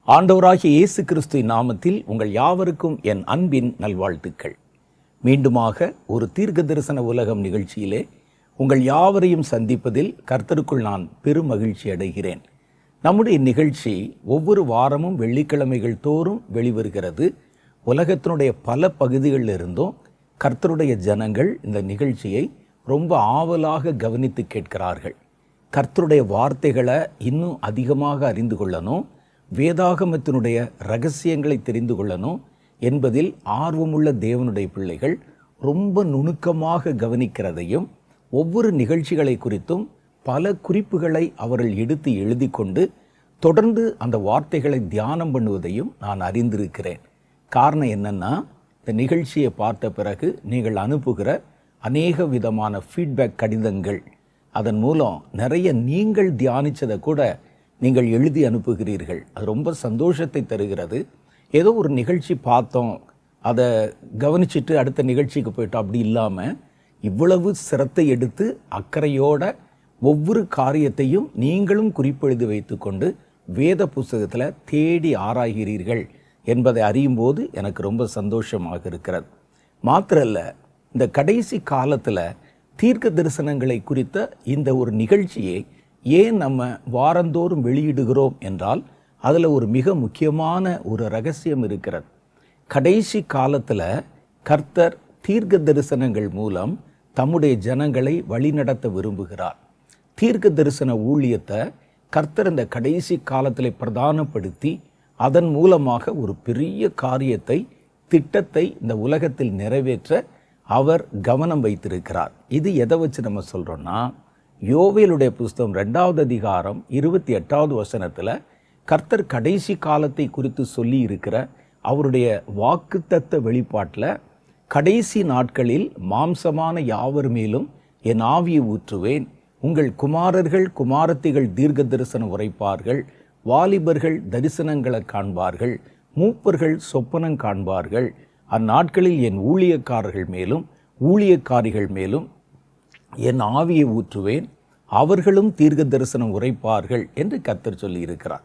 ஆண்டவராகிய இயேசு கிறிஸ்துவின் நாமத்தில் உங்கள் யாவருக்கும் என் அன்பின் நல்வாழ்த்துக்கள். மீண்டுமாக ஒரு தீர்க்க தரிசன உலகம் நிகழ்ச்சியிலே உங்கள் யாவரையும் சந்திப்பதில் கர்த்தருக்குள் நான் பெரும் மகிழ்ச்சி அடைகிறேன். நம்முடைய நிகழ்ச்சி ஒவ்வொரு வாரமும் வெள்ளிக்கிழமைகள் தோறும் வெளிவருகிறது. உலகத்தினுடைய பல பகுதிகளில் இருந்தும் கர்த்தருடைய ஜனங்கள் இந்த நிகழ்ச்சியை ரொம்ப ஆவலாக கவனித்து கேட்கிறார்கள். கர்த்தருடைய வார்த்தைகளை இன்னும் அதிகமாக அறிந்து கொள்ளணும், வேதாகமத்தினுடைய இரகசியங்களை தெரிந்து கொள்ளணும் என்பதில் ஆர்வமுள்ள தேவனுடைய பிள்ளைகள் ரொம்ப நுணுக்கமாக கவனிக்கிறதையும், ஒவ்வொரு நிகழ்ச்சிகளை குறித்தும் பல குறிப்புகளை அவர்கள் எடுத்து எழுதி கொண்டு தொடர்ந்து அந்த வார்த்தைகளை தியானம் பண்ணுவதையும் நான் அறிந்திருக்கிறேன். காரணம் என்னன்னா, இந்த நிகழ்ச்சியை பார்த்த பிறகு நீங்கள் அனுப்புகிற அநேக விதமான ஃபீட்பேக் கடிதங்கள், அதன் மூலம் நிறைய நீங்கள் தியானித்ததை கூட நீங்கள் எழுதி அனுப்புகிறீர்கள். அது ரொம்ப சந்தோஷத்தை தருகிறது. ஏதோ ஒரு நிகழ்ச்சி பார்த்தோம், அதை கவனிச்சுட்டு அடுத்த நிகழ்ச்சிக்கு போயிட்டோம், அப்படி இல்லாமல் இவ்வளவு சிரத்தை எடுத்து அக்கறையோட ஒவ்வொரு காரியத்தையும் நீங்களும் குறிப்பெழுதி வைத்து கொண்டு வேத புஸ்தகத்தில் தேடி ஆராய்கிறீர்கள் என்பதை அறியும் போது எனக்கு ரொம்ப சந்தோஷமாக இருக்கிறது. மாத்திரல்ல, இந்த கடைசி காலத்தில் தீர்க்க தரிசனங்களை குறித்த இந்த ஒரு நிகழ்ச்சியை ஏன் நம்ம வாரந்தோறும் வெளியிடுகிறோம் என்றால், அதில் ஒரு மிக முக்கியமான ஒரு இரகசியம் இருக்கிறது. கடைசி காலத்தில் கர்த்தர் தீர்க்க தரிசனங்கள் மூலம் தம்முடைய ஜனங்களை வழிநடத்த விரும்புகிறார். தீர்க்க தரிசன ஊழியத்தை கர்த்தர் இந்த கடைசி காலத்தில் பிரதானப்படுத்தி அதன் மூலமாக ஒரு பெரிய காரியத்தை, திட்டத்தை இந்த உலகத்தில் நிறைவேற்ற அவர் கவனம் வைத்திருக்கிறார். இது எதை வச்சு நம்ம சொல்கிறோன்னா, யோவேலுடைய புஸ்தகம் 2வது அதிகாரம் 28வது வசனத்தில் கர்த்தர் கடைசி காலத்தை குறித்து சொல்லி இருக்கிற அவருடைய வாக்குத்தத்த வெளிப்பாட்டில், கடைசி நாட்களில் மாம்சமான யாவர் மேலும் என் ஆவியை ஊற்றுவேன், உங்கள் குமாரர்கள் குமாரத்திகள் தீர்க்க தரிசனம் உரைப்பார்கள், வாலிபர்கள் தரிசனங்களை காண்பார்கள், மூப்பர்கள் சொப்பனம் காண்பார்கள், அந்நாட்களில் என் ஊழியக்காரர்கள் மேலும் ஊழியக்காரிகள் மேலும் என் ஆவியை ஊற்றுவேன், அவர்களும் தீர்க்க தரிசனம் உரைப்பார்கள் என்று கர்த்தர் சொல்லி இருக்கிறார்.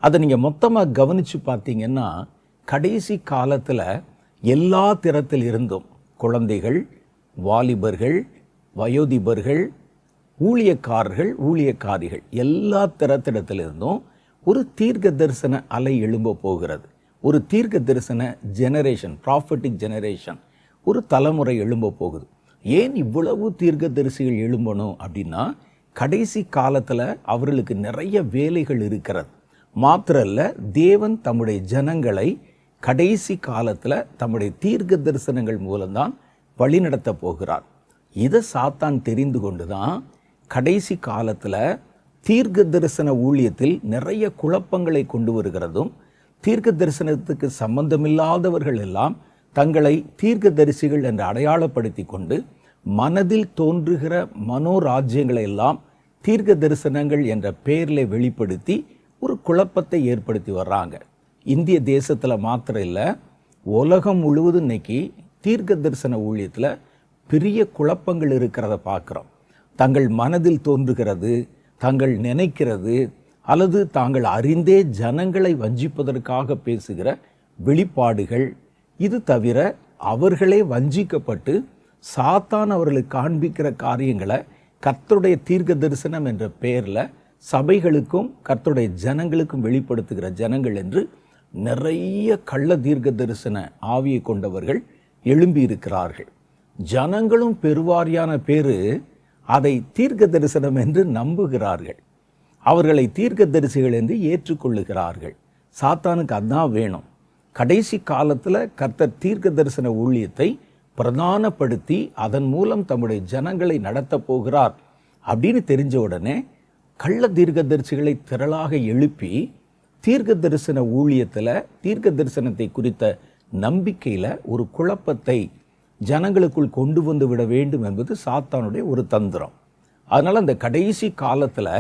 அதை நீங்கள் மொத்தமாக கவனித்து பார்த்தீங்கன்னா, கடைசி காலத்தில் எல்லா திறத்தில் இருந்தும் குழந்தைகள், வாலிபர்கள், வயோதிபர்கள், ஊழியக்காரர்கள், ஊழியக்காரிகள் எல்லா திறத்திடத்திலிருந்தும் ஒரு தீர்க்க தரிசன அலை எழும்ப போகிறது. ஒரு தீர்க்க தரிசன ஜெனரேஷன், ப்ராஃபட்டிக் ஜெனரேஷன், ஒரு தலைமுறை எழும்ப போகுது. ஏன் இவ்வளவு தீர்க்க தரிசிகள் எழும்பணும் அப்படின்னா, கடைசி காலத்தில் அவர்களுக்கு நிறைய வேலைகள் இருக்கிறது. மாத்திரல்ல, தேவன் தம்முடைய ஜனங்களை கடைசி காலத்தில் தம்முடைய தீர்க்க தரிசனங்கள் மூலம்தான் வழிநடத்த போகிறார். இதை சாத்தான் தெரிந்து கொண்டு தான் கடைசி காலத்தில் தீர்க்க தரிசன ஊழியத்தில் நிறைய குழப்பங்களை கொண்டு வருகிறதும், தீர்க்க தரிசனத்துக்கு சம்பந்தமில்லாதவர்கள் எல்லாம் தங்களை தீர்க்க தரிசிகள் என்று அடையாளப்படுத்தி கொண்டு மனதில் தோன்றுகிற மனோராஜ்யங்களை எல்லாம் தீர்க்க தரிசனங்கள் என்ற பெயரில் வெளிப்படுத்தி ஒரு குழப்பத்தை ஏற்படுத்தி வர்றாங்க. இந்திய தேசத்தில் மாத்திரம் இல்லை, உலகம் முழுவதும் இன்னைக்கு தீர்க்க தரிசன ஊழியத்தில் பெரிய குழப்பங்கள் இருக்கிறத பார்க்குறோம். தங்கள் மனதில் தோன்றுகிறது, தாங்கள் நினைக்கிறது, அல்லது தாங்கள் அறிந்தே ஜனங்களை வஞ்சிப்பதற்காக பேசுகிற வெளிப்பாடுகள், இது தவிர அவர்களே வஞ்சிக்கப்பட்டு சாத்தான் அவர்களுக்கு காண்பிக்கிற காரியங்களை கர்த்தருடைய தீர்க்க தரிசனம் என்ற பெயரில் சபைகளுக்கும் கர்த்தருடைய ஜனங்களுக்கும் வெளிப்படுத்துகிற ஜனங்கள் என்று நிறைய கள்ள தீர்க்க தரிசன ஆவியை கொண்டவர்கள் எழும்பி இருக்கிறார்கள். ஜனங்களும் பெருவாரியான பேர் அதை தீர்க்க தரிசனம் என்று நம்புகிறார்கள். அவர்களை தீர்க்க தரிசிகள் என்று ஏற்றுக்கொள்ளுகிறார்கள். சாத்தானுக்கு அதான் வேணும். கடைசி காலத்தில் கர்த்தர் தீர்க்க தரிசன ஊழியத்தை பிரதானப்படுத்தி அதன் மூலம் தம்முடைய ஜனங்களை நடத்த போகிறார் அப்படின்னு தெரிஞ்ச உடனே கள்ள தீர்க்க தரிசிகளை திரளாக எழுப்பி தீர்க்க தரிசன ஊழியத்தில் தீர்க்க தரிசனத்தை குறித்த நம்பிக்கையில் ஒரு குழப்பத்தை ஜனங்களுக்குள் கொண்டு வந்து விட வேண்டும் என்பது சாத்தானுடைய ஒரு தந்திரம். அதனால் அந்த கடைசி காலத்தில்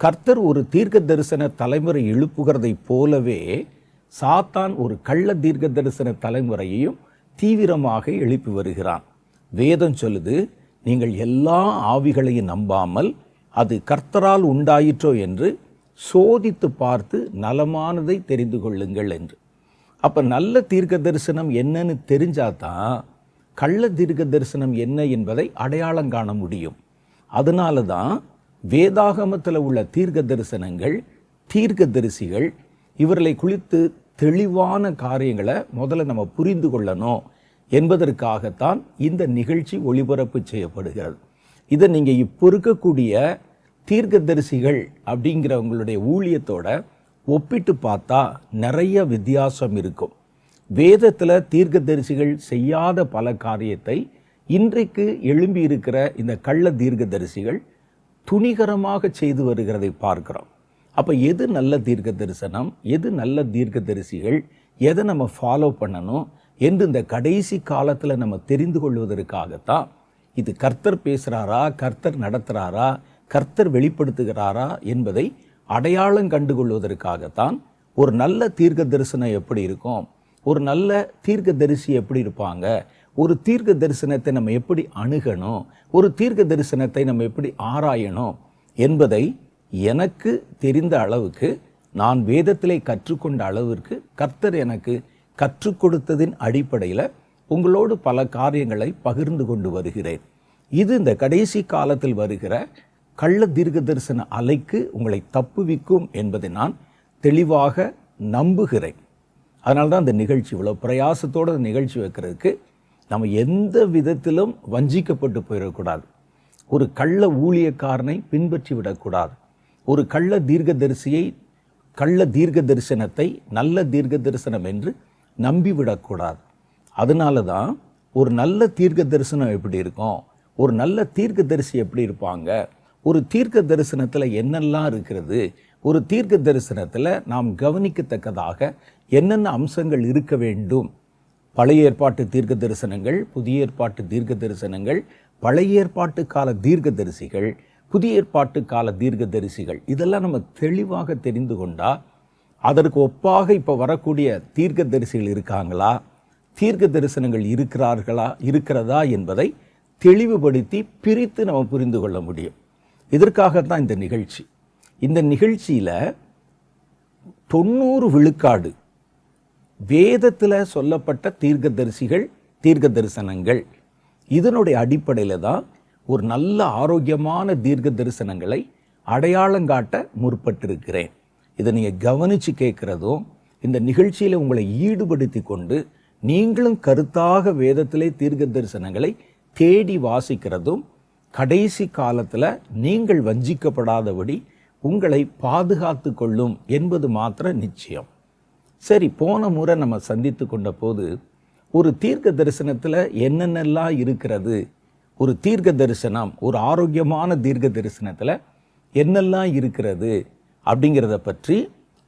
கர்த்தர் ஒரு தீர்க்க தரிசன தலைமுறை எழுப்புகிறதை போலவே சாத்தான் ஒரு கள்ள தீர்க்க தரிசன தலைமுறையையும் தீவிரமாக எழுப்பி வருகிறான். வேதம் சொல்லுது, நீங்கள் எல்லா ஆவிகளையும் நம்பாமல் அது கர்த்தரால் உண்டாயிற்றோ என்று சோதித்து பார்த்து நலமானதை தெரிந்து கொள்ளுங்கள் என்று. அப்போ நல்ல தீர்க்க தரிசனம் என்னன்னு தெரிஞ்சாதான் கள்ள தீர்க்க தரிசனம் என்ன என்பதை அடையாளம் காண முடியும். அதனால தான் வேதாகமத்தில் உள்ள தீர்க்க தரிசனங்கள், தீர்க்க தரிசிகள் இவர்களை குறித்து தெளிவான காரியங்களை முதல்ல நம்ம புரிந்து கொள்ளணும் என்பதற்காகத்தான் இந்த நிகழ்ச்சி ஒளிபரப்பு செய்யப்படுகிறது. இதை நீங்கள் இப்போ இருக்கக்கூடிய தீர்க்கதரிசிகள் அப்படிங்கிறவங்களுடைய ஊழியத்தோட ஒப்பிட்டு பார்த்தா நிறைய வித்தியாசம் இருக்கும். வேதத்தில் தீர்க்கதரிசிகள் செய்யாத பல காரியத்தை இன்றைக்கு எழும்பி இருக்கிற இந்த கள்ள தீர்க்கதரிசிகள் துணிகரமாக செய்து வருகிறதை பார்க்கிறோம். அப்போ எது நல்ல தீர்க்க தரிசனம், எது நல்ல தீர்க்கதரிசிகள், எதை நம்ம ஃபாலோ பண்ணணும் என்று இந்த கடைசி காலத்தில் நம்ம தெரிந்து கொள்வதற்காகத்தான் இது கர்த்தர் பேசுகிறாரா, கர்த்தர் நடத்துகிறாரா, கர்த்தர் வெளிப்படுத்துகிறாரா என்பதை அடையாளம் கண்டுகொள்வதற்காகத்தான் ஒரு நல்ல தீர்க்க தரிசனம் எப்படி இருக்கும், ஒரு நல்ல தீர்க்க தரிசி எப்படி இருப்பாங்க, ஒரு தீர்க்க தரிசனத்தை நம்ம எப்படி அணுகணும், ஒரு தீர்க்க தரிசனத்தை நம்ம எப்படி ஆராயணும் என்பதை எனக்கு தெரிந்த அளவுக்கு, நான் வேதத்திலே கற்றுக்கொண்ட அளவிற்கு கர்த்தர் எனக்கு கற்றுக் கொடுத்ததின் அடிப்படையில் உங்களோடு பல காரியங்களை பகிர்ந்து கொண்டு வருகிறேன். இது இந்த கடைசி காலத்தில் வருகிற கள்ள தீர்க்க தரிசன அலைக்கு உங்களை தப்புவிக்கும் என்பதை நான் தெளிவாக நம்புகிறேன். அதனால தான் இந்த நிகழ்ச்சி இவ்வளோ பிரயாசத்தோடு நிகழ்ச்சி வைக்கிறதுக்கு நம்ம எந்த விதத்திலும் வஞ்சிக்கப்பட்டு போயிடக்கூடாது. ஒரு கள்ள ஊழியக்காரனை பின்பற்றி விடக்கூடாது. ஒரு கள்ள தீர்க்கதரிசியை, கள்ள தீர்க்க தரிசனத்தை நல்ல தீர்க்க தரிசனம் என்று நம்பிவிடக்கூடாது. அதனால தான் ஒரு நல்ல தீர்க்க தரிசனம் எப்படி இருக்கும், ஒரு நல்ல தீர்க்க தரிசி எப்படி இருப்பாங்க, ஒரு தீர்க்க தரிசனத்தில் என்னெல்லாம் இருக்கிறது, ஒரு தீர்க்க தரிசனத்தில் நாம் கவனிக்கத்தக்கதாக என்னென்ன அம்சங்கள் இருக்க வேண்டும். பழைய ஏற்பாட்டு தீர்க்க தரிசனங்கள், புதிய ஏற்பாட்டு தீர்க்க தரிசனங்கள், பழைய ஏற்பாட்டு கால தீர்க்க தரிசிகள், புதிய ஏற்பாட்டு கால தீர்க்க தரிசிகள், இதெல்லாம் நம்ம தெளிவாக தெரிந்து கொண்டா அதற்கு ஒப்பாக இப்போ வரக்கூடிய தீர்க்க தரிசிகள் இருக்காங்களா, தீர்க்க தரிசனங்கள் இருக்கிறதா என்பதை தெளிவுபடுத்தி பிரித்து நம்ம புரிந்து கொள்ள முடியும். இதற்காகத்தான் இந்த நிகழ்ச்சி. இந்த நிகழ்ச்சியில் 90 விழுக்காடு வேதத்தில் சொல்லப்பட்ட தீர்க்கதரிசிகள், தீர்க்க தரிசனங்கள், இதனுடைய அடிப்படையில் தான் ஒரு நல்ல ஆரோக்கியமான தீர்க்க தரிசனங்களை அடையாளம் காட்ட முற்பட்டிருக்கிறேன். இதை நீங்கள் கவனித்து கேட்குறதும், இந்த நிகழ்ச்சியில் உங்களை ஈடுபடுத்தி கொண்டு நீங்களும் கருத்தாக வேதத்திலே தீர்க்க தரிசனங்களை தேடி வாசிக்கிறதும் கடைசி காலத்தில் நீங்கள் வஞ்சிக்கப்படாதபடி உங்களை பாதுகாத்து கொள்ளும் என்பது மாத்திர நிச்சயம். சரி, போன முறை நம்ம சந்தித்து கொண்ட போது ஒரு தீர்க்க தரிசனத்தில் என்னென்னலாம் இருக்கிறது, ஒரு தீர்க்க தரிசனம், ஒரு ஆரோக்கியமான தீர்க்க தரிசனத்தில் என்னெல்லாம் இருக்கிறது அப்படிங்கிறத பற்றி,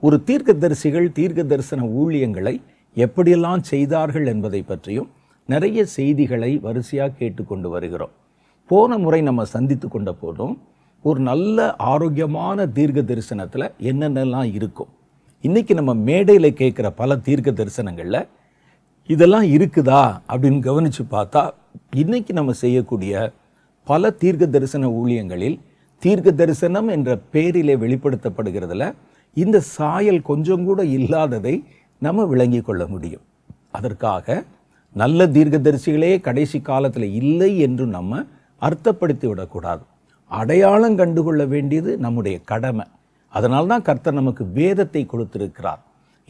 ஒரு தீர்க்க தரிசிகள் தீர்க்க தரிசன ஊழியங்களை எப்படியெல்லாம் செய்தார்கள் என்பதை பற்றியும் நிறைய செய்திகளை வரிசையாக கேட்டுக்கொண்டு வருகிறோம். போன முறை நம்ம சந்தித்து கொண்ட போதும் ஒரு நல்ல ஆரோக்கியமான தீர்க்க தரிசனத்தில் என்னென்னலாம் இருக்கும். இன்றைக்கி நம்ம மேடையில் கேட்குற பல தீர்க்க தரிசனங்களில் இதெல்லாம் இருக்குதா அப்படின்னு கவனித்து பார்த்தா, இன்றைக்கி நம்ம செய்யக்கூடிய பல தீர்க்க தரிசன ஊழியங்களில் தீர்க்க தரிசனம் என்ற பெயரிலே வெளிப்படுத்தப்படுகிறதுல இந்த சாயல் கொஞ்சம் கூட இல்லாததை நம்ம விளங்கி கொள்ள முடியும். அதற்காக நல்ல தீர்க்கதரிசிகளே கடைசி காலத்தில் இல்லை என்று நம்ம அர்த்தப்படுத்தி விடக்கூடாது. அடையாளம் கண்டுகொள்ள வேண்டியது நம்முடைய கடமை. அதனால்தான் கர்த்தர் நமக்கு வேதத்தை கொடுத்திருக்கிறார்.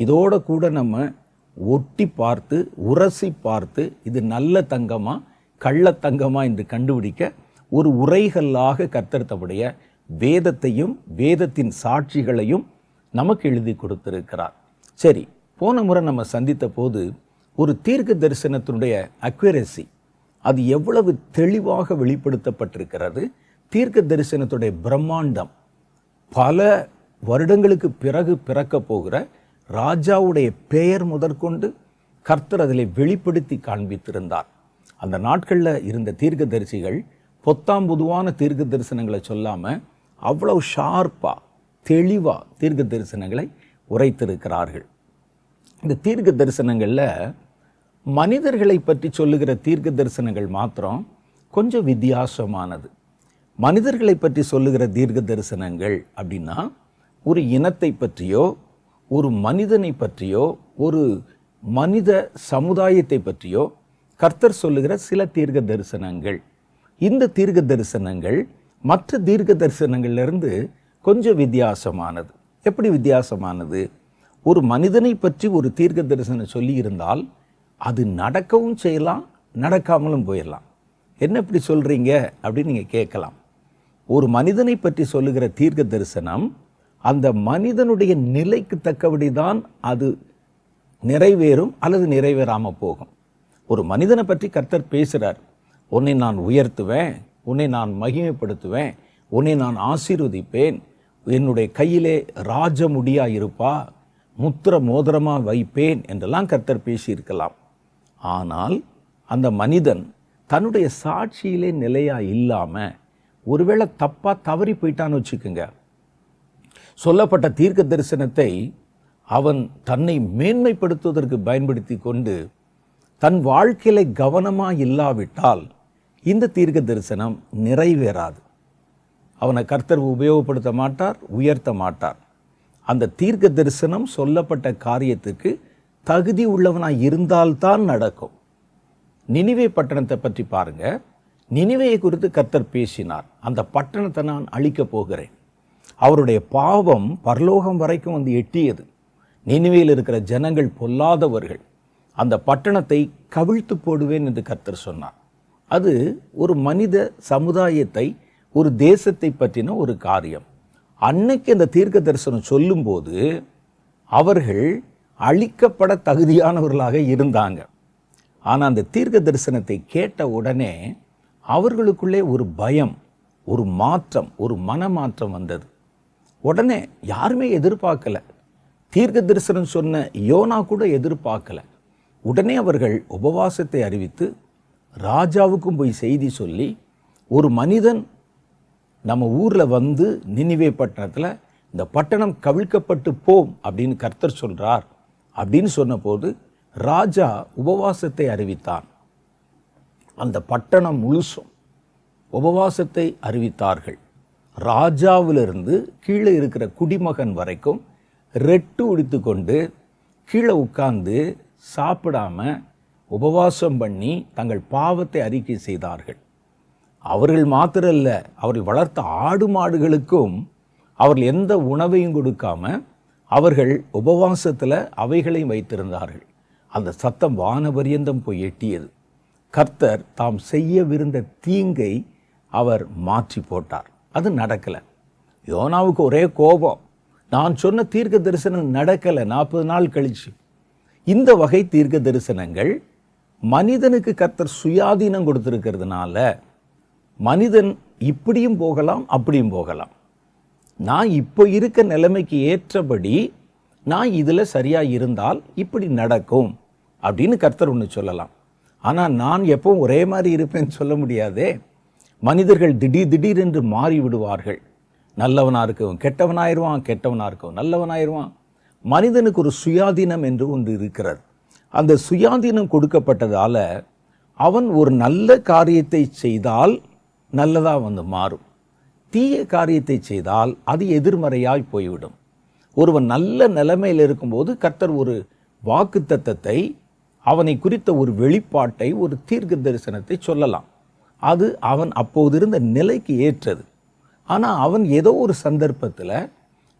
இதோட கூட நம்ம ஒட்டி பார்த்து, உரசி பார்த்து, இது நல்ல தங்கமா கள்ள தங்கமா என்று கண்டுபிடிக்க ஒரு உரைகல்லாக கர்த்தர் தம்முடைய வேதத்தையும் வேதத்தின் சாட்சிகளையும் நமக்கு எழுதி கொடுத்திருக்கிறார். சரி, போன முறை நம்ம சந்தித்த போது ஒரு தீர்க்க தரிசனத்தினுடைய அக்யூரசி, அது எவ்வளவு தெளிவாக வெளிப்படுத்தப்பட்டிருக்கிறது, தீர்க்க தரிசனத்துடைய பிரம்மாண்டம், பல வருடங்களுக்கு பிறகு பிறக்க போகிற ராஜாவுடைய பெயர் முதற்கொண்டு கர்த்தர் அதில் வெளிப்படுத்தி காண்பித்திருந்தார். அந்த நாட்களில் இருந்த தீர்க்க தரிசிகள் பொத்தாம்புதுவான தீர்க்க தரிசனங்களை சொல்லாமல் அவ்வளவு ஷார்ப்பாக தெளிவாக தீர்க்க தரிசனங்களை உரைத்திருக்கிறார்கள். இந்த தீர்க்க தரிசனங்களில் மனிதர்களை பற்றி சொல்லுகிற தீர்க்க தரிசனங்கள் மாத்திரம் கொஞ்சம் வித்தியாசமானது. மனிதர்களை பற்றி சொல்லுகிற தீர்க்க தரிசனங்கள் அப்படின்னா ஒரு இனத்தை பற்றியோ, ஒரு மனிதனை பற்றியோ, ஒரு மனித சமுதாயத்தை பற்றியோ கர்த்தர் சொல்லுகிற சில தீர்க்க தரிசனங்கள். இந்த தீர்க்க தரிசனங்கள் மற்ற தீர்க்க தரிசனங்கள்லேருந்து கொஞ்சம் வித்தியாசமானது. எப்படி வித்தியாசமானது? ஒரு மனிதனை பற்றி ஒரு தீர்க்க தரிசனம் சொல்லியிருந்தால் அது நடக்கவும் செய்யலாம், நடக்காமலும் போயிடலாம். என்ன இப்படி சொல்கிறீங்க அப்படின்னு நீங்கள் கேட்கலாம். ஒரு மனிதனை பற்றி சொல்லுகிற தீர்க்க தரிசனம் அந்த மனிதனுடைய நிலைக்கு தக்கபடி தான் அது நிறைவேறும் அல்லது நிறைவேறாமல் போகும். ஒரு மனிதனை பற்றி கர்த்தர் பேசுகிறார். உன்னை நான் உயர்த்துவேன், உன்னை நான் மகிமைப்படுத்துவேன், உன்னை நான் ஆசீர்வதிப்பேன், என்னுடைய கையிலே ராஜமுடியாக இருப்பா, முத்திர மோதிரமாக வைப்பேன் என்றெல்லாம் கர்த்தர் பேசியிருக்கலாம். ஆனால் அந்த மனிதன் தன்னுடைய சாட்சியிலே நிலையாக இல்லாமல் ஒருவேளை தப்பாக தவறி போயிட்டான்னு வச்சுக்கோங்க. சொல்லப்பட்ட தீர்க்க தரிசனத்தை அவன் தன்னை மேன்மைப்படுத்துவதற்கு பயன்படுத்தி கொண்டு தன் வாழ்க்கையில கவனமாக இல்லாவிட்டால் இந்த தீர்க்க தரிசனம் நிறைவேறாது. அவனை கர்த்தர் உபயோகப்படுத்த மாட்டார், உயர்த்த மாட்டார். அந்த தீர்க்க தரிசனம் சொல்லப்பட்ட காரியத்துக்கு தகுதி உள்ளவனாக இருந்தால்தான் நடக்கும். நினிவே பட்டணத்தை பற்றி பாருங்க. நினிவேயை குறித்து கர்த்தர் பேசினார். அந்த பட்டணத்தை நான் அழிக்கப் போகிறேன். அவருடைய பாவம் பரலோகம் வரைக்கும் வந்து எட்டியது. நினிவேயில் இருக்கிற ஜனங்கள் பொல்லாதவர்கள். அந்த பட்டணத்தை கவிழ்த்து போடுவேன் என்று கர்த்தர் சொன்னார். அது ஒரு மனித சமுதாயத்தை, ஒரு தேசத்தை பற்றின ஒரு காரியம். அன்னைக்கு அந்த தீர்க்க தரிசனம் சொல்லும்போது அவர்கள் அழிக்கப்பட தகுதியானவர்களாக இருந்தாங்க. ஆனால் அந்த தீர்க்க தரிசனத்தை கேட்ட உடனே அவர்களுக்குள்ளே ஒரு பயம், ஒரு மாற்றம், ஒரு மனமாற்றம் வந்தது. உடனே யாருமே எதிர்பார்க்கல. தீர்க்க தரிசனம் சொன்ன யோனா கூட எதிர்பார்க்கல. உடனே அவர்கள் உபவாசத்தை அறிவித்து ராஜாவுக்கும் போய் செய்தி சொல்லி, ஒரு மனிதன் நம்ம ஊரில் வந்து நினிவே பட்டணத்தில் இந்த பட்டணம் கவிழ்க்கப்பட்டு போம் அப்படின்னு கர்த்தர் சொல்கிறார் அப்படின்னு சொன்னபோது ராஜா உபவாசத்தை அறிவித்தான். அந்த பட்டணம் முழுசும் உபவாசத்தை அறிவித்தார்கள். ராஜாவிலிருந்து கீழே இருக்கிற குடிமகன் வரைக்கும் ரெட்டு உடித்து கொண்டு கீழே உட்கார்ந்து சாப்பிடாம உபவாசம் பண்ணி தங்கள் பாவத்தை அறிக்கை செய்தார்கள். அவர்கள் மாத்திரல்ல, அவர்கள் வளர்த்த ஆடு மாடுகளுக்கும் அவர்கள் எந்த உணவையும் கொடுக்காம அவர்கள் உபவாசத்தில் அவைகளையும் வைத்திருந்தார்கள். அந்த சத்தம் வானபரியந்தம் போய் எட்டியது. கர்த்தர் தாம் செய்யவிருந்த தீங்கை அவர் மாற்றி போட்டார். அது நடக்கலை. யோனாவுக்கு ஒரே கோபம். நான் சொன்ன தீர்க்க தரிசனம் நடக்கலை 40 நாள் கழிச்சு. இந்த வகை தீர்க்க தரிசனங்கள் மனிதனுக்கு கர்த்தர் சுயாதீனம் கொடுத்திருக்கிறதுனால மனிதன் இப்படியும் போகலாம், அப்படியும் போகலாம். நான் இப்போ இருக்க நிலைமைக்கு ஏற்றபடி நான் இதில் சரியாக இருந்தால் இப்படி நடக்கும் அப்படின்னு கர்த்தர் ஒன்று சொல்லலாம். ஆனால் நான் எப்பவும் ஒரே மாதிரி இருப்பேன்னு சொல்ல முடியாதே. மனிதர்கள் திடீர் என்று மாறி விடுவார்கள். நல்லவனாக இருக்கவும் கெட்டவனாயிருவான், கெட்டவனாக இருக்கவும் நல்லவனாயிருவான். மனிதனுக்கு ஒரு சுயாதீனம் என்று ஒன்று இருக்கிறது. அந்த சுயாதீனம் கொடுக்கப்பட்டதால் அவன் ஒரு நல்ல காரியத்தை செய்தால் நல்லதாக வந்து மாறும். தீய காரியத்தை செய்தால் அது எதிர்மறையாய் போய்விடும். ஒருவன் நல்ல நிலைமையில் இருக்கும்போது கர்த்தர் ஒரு வாக்குத்தத்தத்தை, அவனை குறித்த ஒரு வெளிப்பாட்டை, ஒரு தீர்க்க தரிசனத்தை சொல்லலாம். அது அவன் அப்போது இருந்த நிலைக்கு ஏற்றது. ஆனால் அவன் ஏதோ ஒரு சந்தர்ப்பத்தில்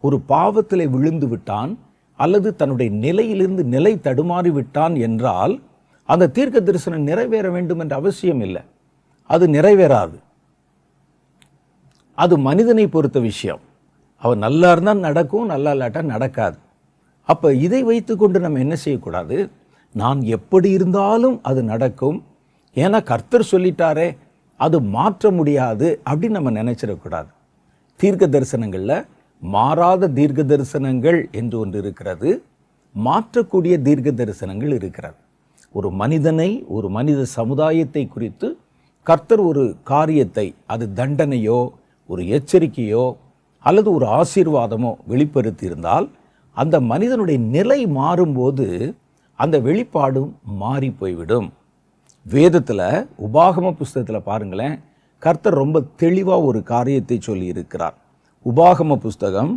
ஒரு பாவத்தில் விழுந்து விட்டான் அல்லது தன்னுடைய நிலையிலிருந்து நிலை தடுமாறி விட்டான் என்றால் அந்த தீர்க்க தரிசனம் நிறைவேற வேண்டும் என்ற அவசியம் இல்லை. அது நிறைவேறாது. அது மனிதனை பொறுத்த விஷயம். அவன் நல்லா இருந்தால் நடக்கும், நல்லா இல்லாட்டா நடக்காது. அப்போ இதை வைத்து கொண்டு நம்ம என்ன செய்யக்கூடாது? நான் எப்படி இருந்தாலும் அது நடக்கும், ஏன்னா கர்த்தர் சொல்லிட்டாரே, அது மாற்ற முடியாது அப்படின்னு நம்ம நினைச்சிடக்கூடாது. தீர்க்க தரிசனங்களில் மாறாத தீர்க்க தரிசனங்கள் என்று ஒன்று இருக்கிறது, மாற்றக்கூடிய தீர்க்க தரிசனங்கள் இருக்கிறது. ஒரு மனிதனை, ஒரு மனித சமுதாயத்தை குறித்து கர்த்தர் ஒரு காரியத்தை, அது தண்டனையோ ஒரு எச்சரிக்கையோ அல்லது ஒரு ஆசீர்வாதமோ வெளிப்படுத்தி இருந்தால் அந்த மனிதனுடைய நிலை மாறும்போது அந்த வெளிப்பாடும் மாறி போய்விடும். வேதத்தில் உபாகம புஸ்தகத்தில் பாருங்களேன், கர்த்தர் ரொம்ப தெளிவாக ஒரு காரியத்தை சொல்லி இருக்கிறார். உபாகம புஸ்தகம்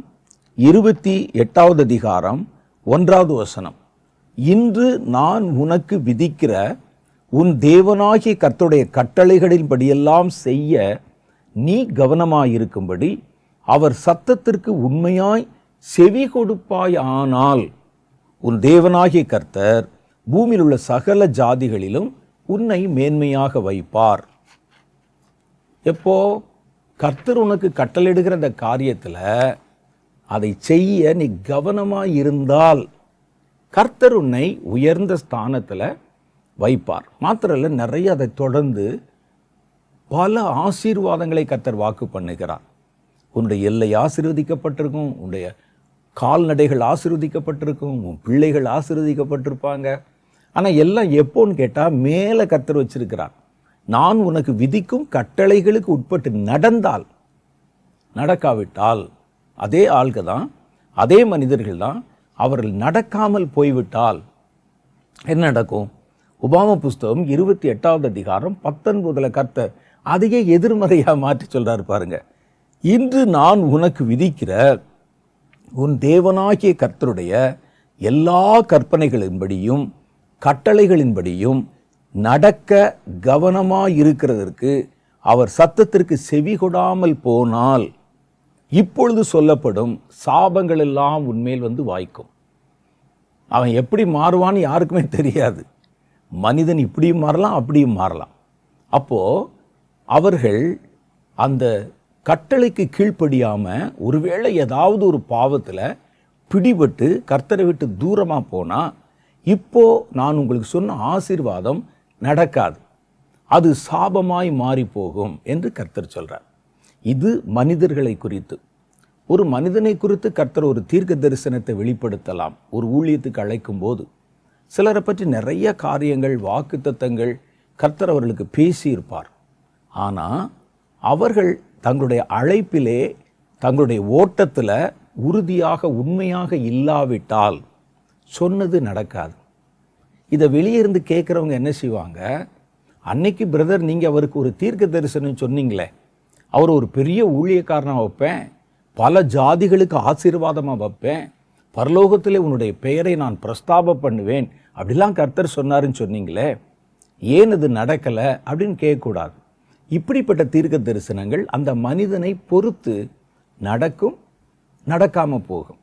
28வது அதிகாரம் 1வது வசனம். இன்று நான் உனக்கு விதிக்கிற உன் தேவனாகிய கர்த்தருடைய கட்டளைகளின்படியெல்லாம் செய்ய நீ கவனமாயிருக்கும்படி அவர் சத்தத்திற்கு உண்மையாய் செவி கொடுப்பாயானால் உன் தேவனாகிய கர்த்தர் பூமியில் உள்ள சகல ஜாதிகளிலும் உன்னை மேன்மையாக வைப்பார். எப்போ கர்த்தர் உனக்கு கட்டளையிடுகிற அந்த காரியத்தில் அதை செய்ய நீ கவனமாக இருந்தால் கர்த்தர் உன்னை உயர்ந்த ஸ்தானத்தில் வைப்பார். மாத்திரம் இல்லை, நிறைய அதை தொடர்ந்து பல ஆசீர்வாதங்களை கர்த்தர் வாக்கு பண்ணுகிறார். உன்னுடைய எல்லை ஆசீர்வதிக்கப்பட்டிருக்கும், உன்னுடைய கால்நடைகள் ஆசீர்வதிக்கப்பட்டிருக்கும், உன் பிள்ளைகள் ஆசீர்வதிக்கப்பட்டிருப்பாங்க. ஆனால் எல்லாம் எப்போன்னு கேட்டால் மேலே கர்த்தர் வச்சிருக்கிறார். நான் உனக்கு விதிக்கும் கட்டளைகளுக்கு உட்பட்டு நடந்தால், நடக்காவிட்டால் அதே ஆள்கள் தான், அதே மனிதர்கள் தான். அவர்கள் நடக்காமல் போய்விட்டால் என்ன நடக்கும்? உபாம புஸ்தகம் 28வது அதிகாரம் 19 கர்த்தர் அதையே எதிர்மறையாக மாற்றி சொல்றாரு பாருங்க. இன்று நான் உனக்கு விதிக்கிற உன் தேவனாகிய கர்த்தருடைய எல்லா கற்பனைகளின்படியும் கட்டளைகளின்படியும் நடக்க கவனமாயிருக்கிறதற்கு அவர் சத்தத்திற்கு செவி கொடாமல் போனால் இப்பொழுது சொல்லப்படும் சாபங்கள் எல்லாம் உன்மேல் வந்து வாய்க்கும். அவன் எப்படி மாறுவான்னு யாருக்குமே தெரியாது. மனிதன் இப்படியும் மாறலாம், அப்படியும் மாறலாம். அப்போ அவர்கள் அந்த கட்டளைக்கு கீழ்ப்படியாமல் ஒருவேளை ஏதாவது ஒரு பாவத்தில் பிடிபட்டு கர்த்தரை விட்டு தூரமாக போனால் இப்போ நான் உங்களுக்கு சொன்ன ஆசீர்வாதம் நடக்காது, அது சாபமாய் மாறி போகும் என்று கர்த்தர் சொல்கிறார். இது மனிதர்களை குறித்து. ஒரு மனிதனை குறித்து கர்த்தர் ஒரு தீர்க்க தரிசனத்தை வெளிப்படுத்தலாம். ஒரு ஊழியத்துக்கு அழைக்கும் போது சிலரை பற்றி நிறைய காரியங்கள், வாக்குத்தத்தங்கள் கர்த்தர் அவர்களுக்கு பேசியிருப்பார். ஆனால் அவர்கள் தங்களுடைய அழைப்பிலே, தங்களுடைய ஓட்டத்தில் உறுதியாக உண்மையாக இல்லாவிட்டால் சொன்னது நடக்காது. இதை வெளியே இருந்து கேட்குறவங்க என்ன செய்வாங்க? அன்னைக்கு பிரதர் நீங்கள் அவருக்கு ஒரு தீர்க்க தரிசனம் சொன்னீங்களே, அவர் ஒரு பெரிய ஊழியக்காரனாக வைப்பேன், பல ஜாதிகளுக்கு ஆசீர்வாதமாக வைப்பேன், பரலோகத்திலே உன்னுடைய பெயரை நான் பிரஸ்தாபம் பண்ணுவேன், அப்படிலாம் கர்த்தர் சொன்னாருன்னு சொன்னீங்களே, ஏன் அது நடக்கலை அப்படின்னு கேட்கக்கூடாது. இப்படிப்பட்ட தீர்க்க தரிசனங்கள் அந்த மனிதனை பொறுத்து நடக்கும், நடக்காமல் போகும்.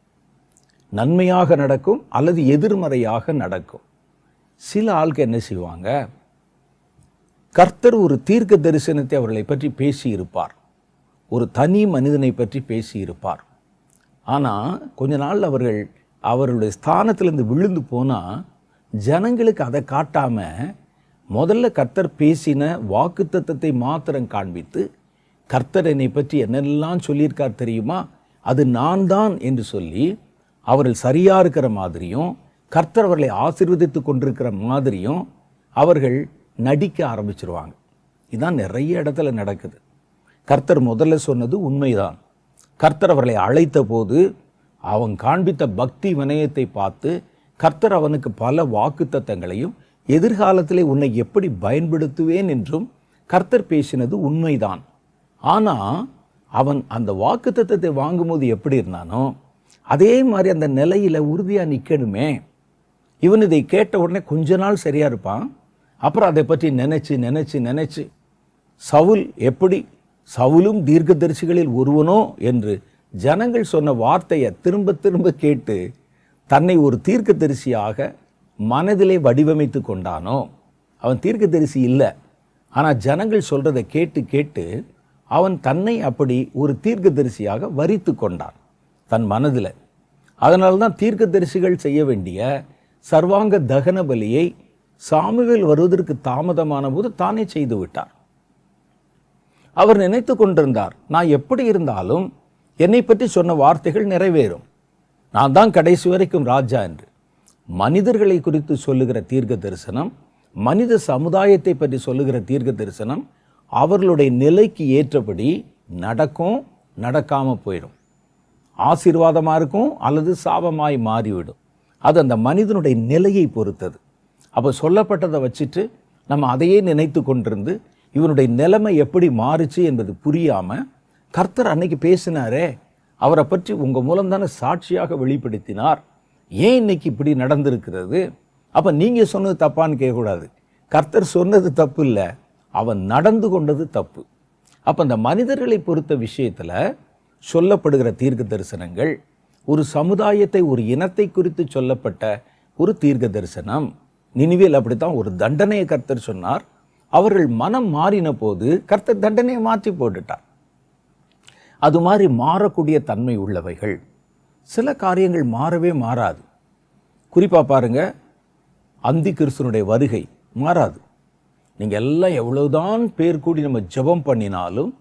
நன்மையாக நடக்கும் அல்லது எதிர்மறையாக நடக்கும். சில ஆளுக்கு என்ன செய்வாங்க? கர்த்தர் ஒரு தீர்க்க தரிசனத்தை அவர்களை பற்றி பேசியிருப்பார், ஒரு தனி மனிதனை பற்றி பேசியிருப்பார். ஆனால் கொஞ்ச நாள் அவர்கள் அவர்களுடைய ஸ்தானத்திலிருந்து விழுந்து போனால் ஜனங்களுக்கு அதை காட்டாமல் முதல்ல கர்த்தர் பேசின வாக்குத்தத்தத்தை மாத்திரம் காண்பித்து, கர்த்தர் என்னை பற்றி என்னெல்லாம் சொல்லியிருக்கார் தெரியுமா, அது நான் தான் என்று சொல்லி அவர்கள் சரியாக இருக்கிற மாதிரியும் கர்த்தர் அவர்களை ஆசீர்வதித்து கொண்டிருக்கிற மாதிரியும் அவர்கள் நடிக்க ஆரம்பிச்சிருவாங்க. இதுதான் நிறைய இடத்துல நடக்குது. கர்த்தர் முதல்ல சொன்னது உண்மைதான். கர்த்தர் அவர்களை அழைத்த போது அவன் காண்பித்த பக்தி வினயத்தை பார்த்து கர்த்தர் அவனுக்கு பல வாக்குத்தத்தங்களையும் எதிர்காலத்திலே உன்னை எப்படி பயன்படுத்துவேன் என்றும் கர்த்தர் பேசினது உண்மைதான். ஆனால் அவன் அந்த வாக்குத்தத்தத்தை வாங்கும்போது எப்படி இருந்தானோ அதே மாதிரி அந்த நிலையில் உறுதியாக நிற்கணுமே. இவன் இதை கேட்ட உடனே கொஞ்ச நாள் சரியாக இருப்பான், அப்புறம் அதை பற்றி நினச்சி சவுல் எப்படி, சவுலும் தீர்க்கதரிசிகளில் ஒருவனோ என்று ஜனங்கள் சொன்ன வார்த்தையை திரும்ப திரும்ப கேட்டு தன்னை ஒரு தீர்க்கதரிசியாக மனதிலே வடிவமைத்து கொண்டானோ. அவன் தீர்க்கதரிசி இல்லை, ஆனால் ஜனங்கள் சொல்கிறதை கேட்டு கேட்டு அவன் தன்னை அப்படி ஒரு தீர்க்கதரிசியாக வரித்து கொண்டான் தன் மனதில். அதனால்தான் தீர்க்கதரிசிகள் செய்ய வேண்டிய சர்வாங்க தகன பலியை சாமுவேல் வருவதற்கு தாமதமான போது தானே செய்து விட்டார். அவர் நினைத்து கொண்டிருந்தார், நான் எப்படி இருந்தாலும் என்னை பற்றி சொன்ன வார்த்தைகள் நிறைவேறும், நான் தான் கடைசி வரைக்கும் ராஜா என்று. மனிதர்களை குறித்து சொல்லுகிற தீர்க்க தரிசனம், மனித சமுதாயத்தை பற்றி சொல்லுகிற தீர்க்க தரிசனம் அவர்களுடைய நிலைக்கு ஏற்றபடி நடக்கும், நடக்காமல் போயிடும். ஆசீர்வாதமாக இருக்கும் அல்லது சாபமாய் மாறிவிடும். அது அந்த மனிதனுடைய நிலையை பொறுத்தது. அப்போ சொல்லப்பட்டதை வச்சுட்டு நம்ம அதையே நினைத்து கொண்டிருந்து இவனுடைய நிலைமை எப்படி மாறுச்சு என்பது புரியாமல் கர்த்தர் அன்னைக்கு பேசினாரே அவரை பற்றி உங்கள் மூலம் தானே சாட்சியாக வெளிப்படுத்தினார். ஏன் இன்னைக்கு இப்படி நடந்திருக்கிறது? அப்போ நீங்கள் சொன்னது தப்பான்னு கேட்கக்கூடாது. கர்த்தர் சொன்னது தப்பு இல்லை, அவன் நடந்து கொண்டது தப்பு. அப்போ அந்த மனிதர்களை பொறுத்த விஷயத்தில் சொல்லப்படுகிற தீர்க்க தரிசனங்கள் ஒரு சமுதாயத்தை, ஒரு இனத்தை குறித்து சொல்லப்பட்ட ஒரு தீர்க்க தரிசனம். நினிவேல் அப்படித்தான் ஒரு தண்டனையை கர்த்தர் சொன்னார். அவர்கள் மனம் மாறின போது கர்த்தர் தண்டனையை மாற்றி போட்டுட்டார். அது மாதிரி மாறக்கூடிய தன்மை உள்ளவைகள். சில காரியங்கள் மாறவே மாறாது. குறிப்பாக பாருங்க, அந்தி கிறிஸ்துனுடைய வருகை மாறாது. நீங்கள் எல்லாம் எவ்வளவுதான் பேர் கூடி நம்ம ஜெபம் பண்ணினாலும்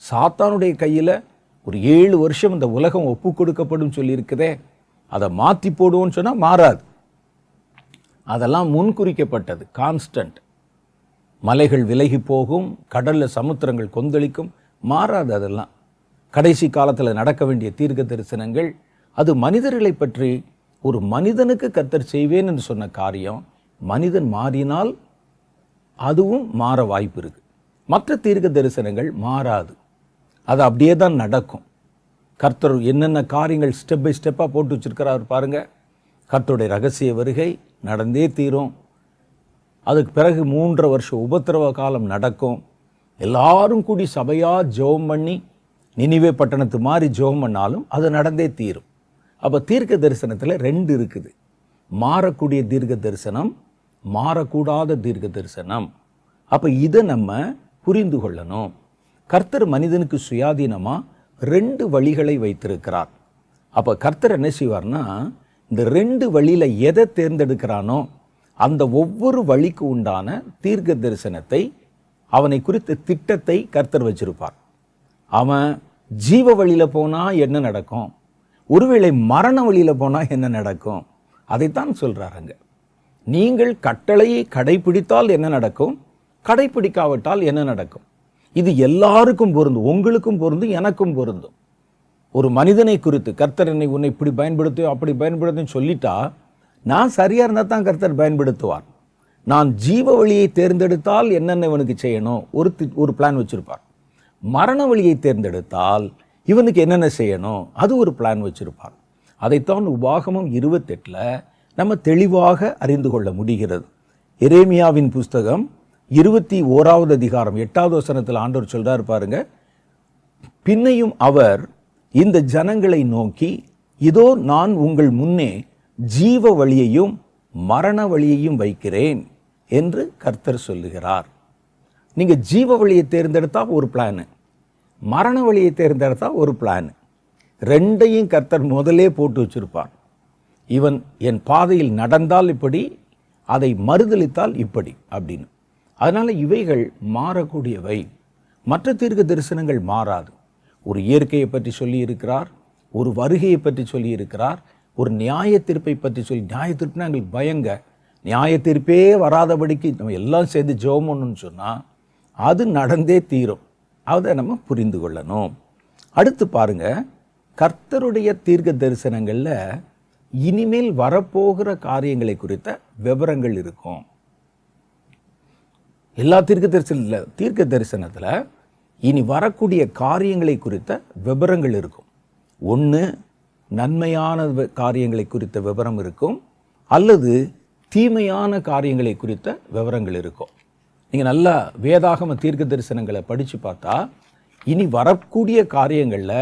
சாத்தானுடைய கையில் ஒரு 7 வருஷம் இந்த உலகம் ஒப்பு கொடுக்கப்படும் சொல்லியிருக்குதே, அதை மாற்றி போடுவோன்னு சொன்னால் மாறாது. அதெல்லாம் முன்குறிக்கப்பட்டது, கான்ஸ்டன்ட். மலைகள் விலகி போகும், கடலில் சமுத்திரங்கள் கொந்தளிக்கும், மாறாது. அதெல்லாம் கடைசி காலத்தில் நடக்க வேண்டிய தீர்க்க தரிசனங்கள். அது மனிதர்களை பற்றி ஒரு மனிதனுக்கு கர்த்தர் செய்வேன் என்று சொன்ன காரியம். மனிதன் மாறினால் அதுவும் மாற வாய்ப்பு இருக்குது. மற்ற தீர்க்க தரிசனங்கள் மாறாது, அது அப்படியே தான் நடக்கும். கர்த்தர் என்னென்ன காரியங்கள் ஸ்டெப் பை ஸ்டெப்பாக போட்டு வச்சுருக்கிறார் பாருங்கள். கர்த்தருடைய ரகசிய வருகை நடந்தே தீரும். அதுக்கு பிறகு 3.5 வருஷ உபத்திரவ காலம் நடக்கும். எல்லாரும் கூடி சபையாக ஜெபம் பண்ணி நினிவே பட்டணத்து மாதிரி ஜெபம் பண்ணாலும் அது நடந்தே தீரும். அப்போ தீர்க்க தரிசனத்தில் 2 இருக்குது. மாறக்கூடிய தீர்க்க தரிசனம், மாறக்கூடாத தீர்க்க தரிசனம். அப்போ இதை நம்ம புரிந்து கொள்ளணும். கர்த்தர் மனிதனுக்கு சுயாதீனமாக 2 வழிகளை வைத்திருக்கிறார். அப்போ கர்த்தர் என்ன செய்வார்னா, இந்த 2 வழியில் எதை தேர்ந்தெடுக்கிறானோ அந்த ஒவ்வொரு வழிக்கு உண்டான தீர்க்க தரிசனத்தை, அவனை குறித்த திட்டத்தை கர்த்தர் வச்சிருப்பார். அவன் ஜீவ வழியில் போனால் என்ன நடக்கும், ஒருவேளை மரண வழியில் போனால் என்ன நடக்கும், அதைத்தான் சொல்கிறாருங்க. நீங்கள் கட்டளையை கடைபிடித்தால் என்ன நடக்கும், கடைபிடிக்காவிட்டால் என்ன நடக்கும். இது எல்லாருக்கும் பொருந்தும், உங்களுக்கும் பொருந்தும், எனக்கும் பொருந்தும். ஒரு மனிதனை குறித்து கர்த்தர் என்னை உன்னை இப்படி பயன்படுத்து அப்படி பயன்படுத்துன்னு சொல்லிட்டா, நான் சரியாக இருந்தால் தான் கர்த்தர் பயன்படுத்துவார். நான் ஜீவ வழியை தேர்ந்தெடுத்தால் என்னென்ன இவனுக்கு செய்யணும், ஒரு பிளான் வச்சுருப்பார். மரண வழியை தேர்ந்தெடுத்தால் இவனுக்கு என்னென்ன செய்யணும், அது ஒரு பிளான் வச்சுருப்பார். அதைத்தான் உபாகமம் 28 நம்ம தெளிவாக அறிந்து கொள்ள முடிகிறது. எரேமியாவின் புஸ்தகம் 21வது அதிகாரம் 8வது வசனத்தில் ஆண்டவர் சொல்றார் பாருங்க, பின்னையும் அவர் இந்த ஜனங்களை நோக்கி, இதோ நான் உங்கள் முன்னே ஜீவ வழியையும் மரண வழியையும் வைக்கிறேன் என்று கர்த்தர் சொல்லுகிறார். நீங்க ஜீவ வழியை தேர்ந்தெடுத்தா ஒரு பிளானு, மரண வழியை தேர்ந்தெடுத்தா ஒரு பிளானு. 2ஐயும் கர்த்தர் முதலே போட்டு வச்சிருப்பார். இவன் என் பாதையில் நடந்தால் இப்படி, அதை மறுதலித்தால் இப்படி அப்படின்னு. அதனால இவைகள் மாறக்கூடியவை. மற்ற தீர்க்க தரிசனங்கள் மாறாது. ஒரு இயற்கையை பற்றி சொல்லி இருக்கிறார், ஒரு வருகையை பற்றி சொல்லி இருக்கிறார், ஒரு நியாய தீர்ப்பை பற்றி சொல்லி. நியாய தீர்ப்புனா எங்களுக்கு பயங்க. நியாய தீர்ப்பே வராதபடிக்கு நம்ம எல்லாம் சேர்ந்து ஜெபம் பண்ணணும்னு சொன்னால் அது நடந்தே தீரும். அதை நம்ம புரிந்து கொள்ளணும். அடுத்து பாருங்க, கர்த்தருடைய தீர்க்க தரிசனங்களில் இனிமேல் வரப்போகிற காரியங்களை குறித்த விவரங்கள் இருக்கும். எல்லா தீர்க்க தரிசனத்தில் இனி வரக்கூடிய காரியங்களை குறித்த விவரங்கள் இருக்கும். ஒன்று நன்மையான காரியங்களை குறித்த விவரம் இருக்கும், அல்லது தீமையான காரியங்களை குறித்த விவரங்கள் இருக்கும். நீங்கள் நல்லா வேதாகம தீர்க்க தரிசனங்களை படித்து பார்த்தா இனி வரக்கூடிய காரியங்களில்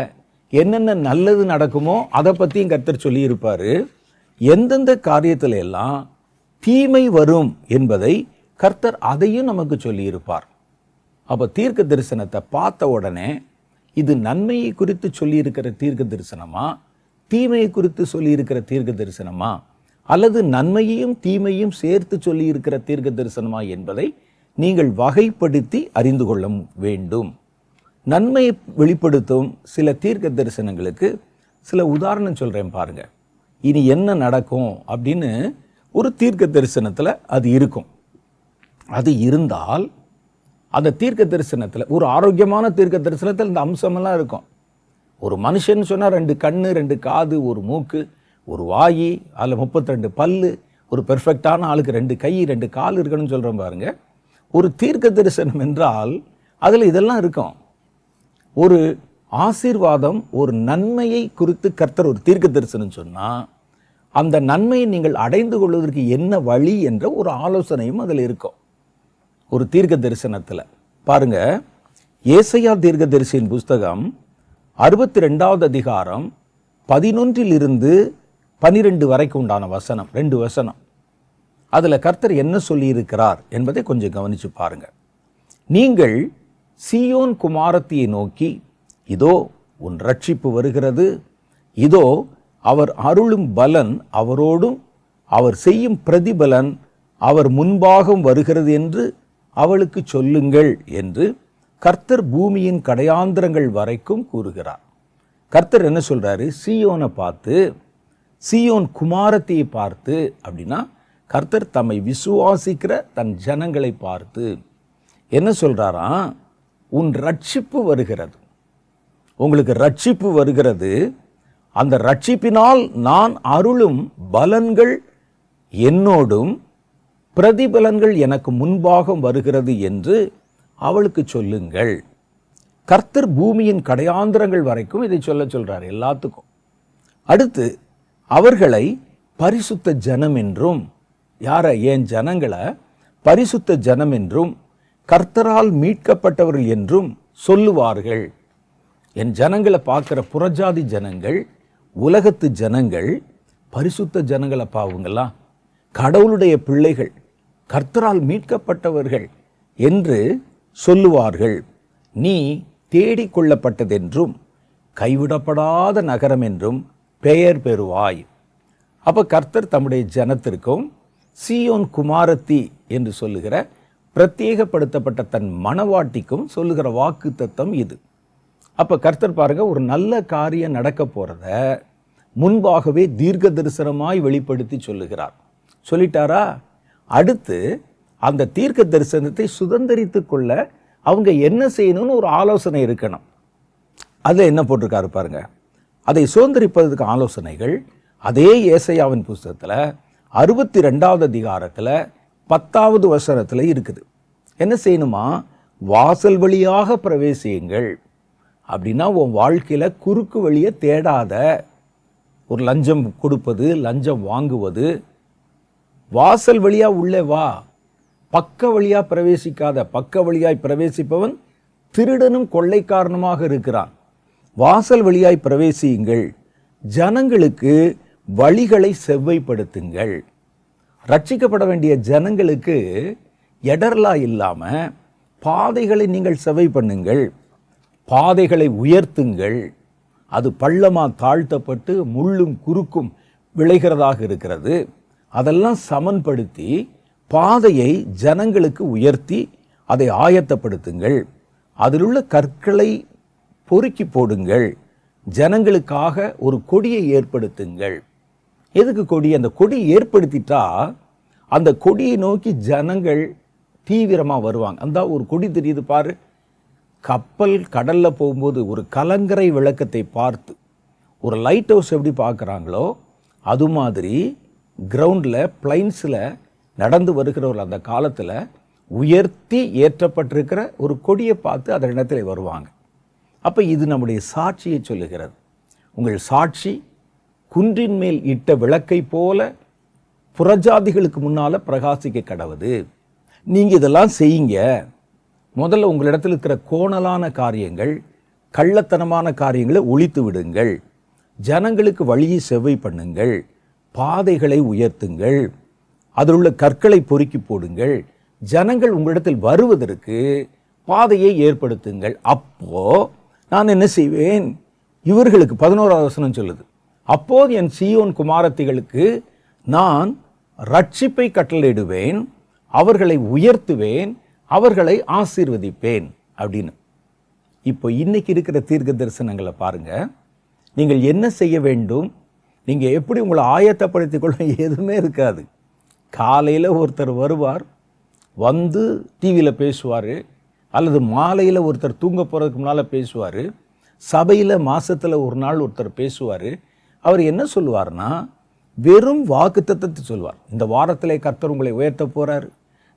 என்னென்ன நல்லது நடக்குமோ அதை பற்றியும் கர்த்தர் சொல்லியிருப்பார். எந்தெந்த காரியத்தில் எல்லாம் தீமை வரும் என்பதை கர்த்தர் அதையும் நமக்கு சொல்லியிருப்பார். அப்போ தீர்க்க தரிசனத்தை பார்த்த உடனே இது நன்மையை குறித்து சொல்லியிருக்கிற தீர்க்க தரிசனமா, தீமையை குறித்து சொல்லியிருக்கிற தீர்க்க தரிசனமா, அல்லது நன்மையையும் தீமையும் சேர்த்து சொல்லியிருக்கிற தீர்க்க தரிசனமா என்பதை நீங்கள் வகைப்படுத்தி அறிந்து கொள்ள வேண்டும். நன்மையை வெளிப்படுத்தும் சில தீர்க்க தரிசனங்களுக்கு சில உதாரணம் சொல்கிறேன் பாருங்க. இனி என்ன நடக்கும் அப்படின்னு ஒரு தீர்க்க தரிசனத்தில் அது இருக்கும். அது இருந்தால் அந்த தீர்க்க தரிசனத்தில், ஒரு ஆரோக்கியமான தீர்க்க தரிசனத்தில் இந்த அம்சமெல்லாம் இருக்கும். ஒரு மனுஷன் சொன்னால் 2 கண்ணு, 2 காது, ஒரு மூக்கு, ஒரு வாயி, அதில் 32 பல்லு, ஒரு பெர்ஃபெக்டான ஆளுக்கு 2 கை 2 கால் இருக்கணும்னு சொல்கிறோம் பாருங்க. ஒரு தீர்க்க தரிசனம் என்றால் அதில் இதெல்லாம் இருக்கும். ஒரு ஆசீர்வாதம் ஒரு நன்மையை குறித்து கர்த்தர் ஒரு தீர்க்க தரிசனம் சொன்னால் அந்த நன்மையை நீங்கள் அடைந்து கொள்வதற்கு என்ன வழி என்ற ஒரு ஆலோசனையும் அதில் இருக்கும். ஒரு தீர்க்க தரிசனத்தில் பாருங்க, ஏசாயா தீர்க்க தரிசியின் புஸ்தகம் 62வது அதிகாரம் 11 12 வரைக்கும் உண்டான வசனம், 2 வசனம். அதில் கர்த்தர் என்ன சொல்லியிருக்கிறார் என்பதை கொஞ்சம் கவனித்து பாருங்க. நீங்கள் சீயோன் குமாரத்தியை நோக்கி, இதோ உன் ரட்சிப்பு வருகிறது, இதோ அவர் அருளும் பலன் அவரோடும் அவர் செய்யும் பிரதிபலன் அவர் முன்பாகவும் வருகிறது என்று அவளுக்கு சொல்லுங்கள் என்று கர்த்தர் பூமியின் கடையாந்திரங்கள் வரைக்கும் கூறுகிறார். கர்த்தர் என்ன சொல்றாரு? சீயோனை பார்த்து, சீயோன் குமாரத்தியை பார்த்து, அப்படின்னா கர்த்தர் தம்மை விசுவாசிக்கிற தன் ஜனங்களை பார்த்து என்ன சொல்றாராம்? உன் ரட்சிப்பு வருகிறது, உங்களுக்கு ரட்சிப்பு வருகிறது, அந்த ரட்சிப்பினால் நான் அருளும் பலன்கள் என்னோடும் பிரதிபலன்கள் எனக்கு முன்பாக வருகிறது என்று அவளுக்கு சொல்லுங்கள். கர்த்தர் பூமியின் கடையாந்திரங்கள் வரைக்கும் இதை சொல்றார் எல்லாத்துக்கும். அடுத்து அவர்களை பரிசுத்த ஜனம் என்றும், யார? என் ஜனங்களை பரிசுத்த ஜனம் என்றும் கர்த்தரால் மீட்கப்பட்டவர்கள் என்றும் சொல்லுவார்கள். என் ஜனங்களை பார்க்குற புறஜாதி ஜனங்கள், உலகத்து ஜனங்கள் பரிசுத்த ஜனங்களை பாவுங்களா, கடவுளுடைய பிள்ளைகள், கர்த்தரால் மீட்கப்பட்டவர்கள் என்று சொல்லுவார்கள். நீ தேடிக்கொள்ளப்பட்டதென்றும் கைவிடப்படாத நகரம் என்றும் பெயர் பெறுவாய். அப்போ கர்த்தர் தம்முடைய ஜனத்திற்கும் சீயோன் குமாரத்தி என்று சொல்லுகிற பிரத்யேகப்படுத்தப்பட்ட தன் மணவாட்டிக்கும் சொல்லுகிற வாக்கு தத்தம் இது. அப்போ கர்த்தர் பாருங்க, ஒரு நல்ல காரியம் நடக்க போகிறத முன்பாகவே தீர்க்க தரிசனமாய் வெளிப்படுத்தி சொல்லுகிறார். சொல்லிட்டாரா? அடுத்து அந்த தீர்க்க தரிசனத்தை சுதந்திரித்து கொள்ள அவங்க என்ன செய்யணும்னு ஒரு ஆலோசனை இருக்கணும். அதில் என்ன போட்டிருக்காரு பாருங்க. அதை சுதந்திரிப்பதற்கு ஆலோசனைகள் அதே ஏசாயாவின் புஸ்தகத்தில் 62வது அதிகாரத்தில் 10வது வசனத்தில் இருக்குது. என்ன செய்யணுமா? வாசல் வழியாக பிரவேசியுங்கள். அப்படின்னா உன் வாழ்க்கையில் குறுக்கு வழியை தேடாத. ஒரு லஞ்சம் கொடுப்பது, லஞ்சம் வாங்குவது, வாசல் வழியா உள்ளே வா, பக்க வழியா பிரவேசிக்காத. பக்க வழியாய் பிரவேசிப்பவன் திருடனும் கொள்ளைக்காரனுமாக இருக்கிறான். வாசல் வழியாய் பிரவேசியுங்கள், ஜனங்களுக்கு வழிகளை செவ்வைப்படுத்துங்கள். ரட்சிக்கப்பட வேண்டிய ஜனங்களுக்கு எடர்லா இல்லாம பாதைகளை நீங்கள் செவ்வை பண்ணுங்கள், பாதைகளை உயர்த்துங்கள். அது பள்ளமா தாழ்த்தப்பட்டு முள்ளும் குறுக்கும் விளைகிறதாக இருக்கிறது. அதெல்லாம் சமன்படுத்தி பாதையை ஜனங்களுக்கு உயர்த்தி அதை ஆயத்தப்படுத்துங்கள். அதிலுள்ள கற்களை பொறுக்கி போடுங்கள். ஜனங்களுக்காக ஒரு கொடியை ஏற்படுத்துங்கள். எதுக்கு கொடி? அந்த கொடி ஏற்படுத்திட்டா அந்த கொடியை நோக்கி ஜனங்கள் தீவிரமாக வருவாங்க. அந்த ஒரு கொடி தெரியுது பாரு, கப்பல் கடலில் போகும்போது ஒரு கலங்கரை விளக்கத்தை பார்த்து ஒரு லைட் ஹவுஸ் எப்படி பார்க்குறாங்களோ அது மாதிரி கிரவுண்டில் பிளைன்ஸில் நடந்து வருகிறவர்கள் அந்த காலத்தில் உயர்த்தி ஏற்றப்பட்டிருக்கிற ஒரு கொடியை பார்த்து அந்த இடத்துல வருவாங்க. அப்போ இது நம்முடைய சாட்சியை சொல்லுகிறது. உங்கள் சாட்சி குன்றின் மேல் இட்ட விளக்கை போல புறஜாதிகளுக்கு முன்னால் பிரகாசிக்க கடவுது. நீங்கள் இதெல்லாம் செய்யுங்க. முதல்ல உங்களிடத்தில் இருக்கிற கோணலான காரியங்கள், கள்ளத்தனமான காரியங்களை ஒழித்து விடுங்கள். ஜனங்களுக்கு வழியை செவ்வை பண்ணுங்கள், பாதைகளை உயர்த்துங்கள், அதில் உள்ள கற்களை பொறுக்கி போடுங்கள். ஜனங்கள் உங்களிடத்தில் வருவதற்கு பாதையை ஏற்படுத்துங்கள். அப்போ நான் என்ன செய்வேன்? இவர்களுக்கு 11வது வசனம் சொல்லுது, அப்போது என் சீயோன் குமாரத்திகளுக்கு நான் ரட்சிப்பை கட்டளையிடுவேன், அவர்களை உயர்த்துவேன், அவர்களை ஆசீர்வதிப்பேன் அப்படின்னு. இப்போ இன்னைக்கு இருக்கிற தீர்க்க தரிசனங்களை பாருங்க. நீங்கள் என்ன செய்ய வேண்டும், நீங்கள் எப்படி உங்களை ஆயத்தப்படுத்திக் கொள்ள எதுவுமே இருக்காது. காலையில் ஒருத்தர் வருவார், வந்து டிவியில் பேசுவார், அல்லது மாலையில் ஒருத்தர் தூங்க போகிறதுக்கு முன்னால் பேசுவார், சபையில் மாதத்தில் ஒரு நாள் ஒருத்தர் பேசுவார். அவர் என்ன சொல்லுவார்னா, வெறும் வாக்குத்தத்தத்தை சொல்வார். இந்த வாரத்திலே கர்த்தர் உங்களை உயர்த்த போகிறார்,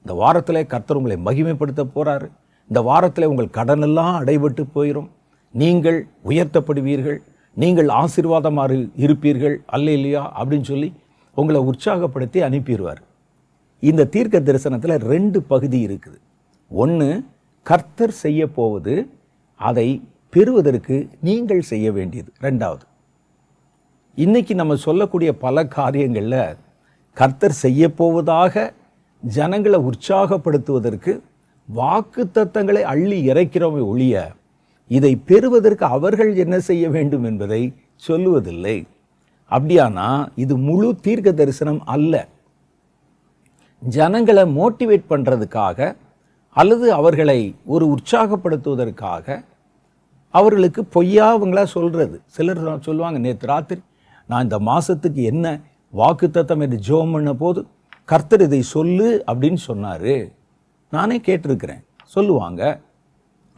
இந்த வாரத்திலே கர்த்தர் உங்களை மகிமைப்படுத்த போகிறாரு, இந்த வாரத்தில் உங்கள் கடனெல்லாம் அடைபட்டு போயிடும், நீங்கள் உயர்த்தப்படுவீர்கள், நீங்கள் ஆசீர்வாதமாக இருப்பீர்கள், அல்லேலூயா அப்படின்னு சொல்லி உங்களை உற்சாகப்படுத்தி அனுப்பிடுவார். இந்த தீர்க்க தரிசனத்தில் 2 பகுதி இருக்குது. ஒன்று, கர்த்தர் செய்ய போவது, அதை பெறுவதற்கு நீங்கள் செய்ய வேண்டியது. 2வது, இன்னைக்கு நம்ம சொல்லக்கூடிய பல காரியங்களில் கர்த்தர் செய்ய போவதாக ஜனங்களை உற்சாகப்படுத்துவதற்கு வாக்குத்தத்தங்களை அள்ளி இறைக்கிறோமே ஒழிய இதை பெறுவதற்கு அவர்கள் என்ன செய்ய வேண்டும் என்பதை சொல்லுவதில்லை. அப்படியானா இது முழு தீர்க்க தரிசனம் அல்ல. ஜனங்களை மோட்டிவேட் பண்ணுறதுக்காக அல்லது அவர்களை ஒரு உற்சாகப்படுத்துவதற்காக அவர்களுக்கு பொய்யா அவங்களா சொல்கிறது. சிலர் சொல்லுவாங்க, நேற்று ராத்திரி நான் இந்த மாதத்துக்கு என்ன வாக்குத்தத்தம் என்று ஜெபம் பண்ண போது கர்த்தர் இதை சொல்லு அப்படின்னு சொன்னார். நானே கேட்டிருக்கிறேன். சொல்லுவாங்க.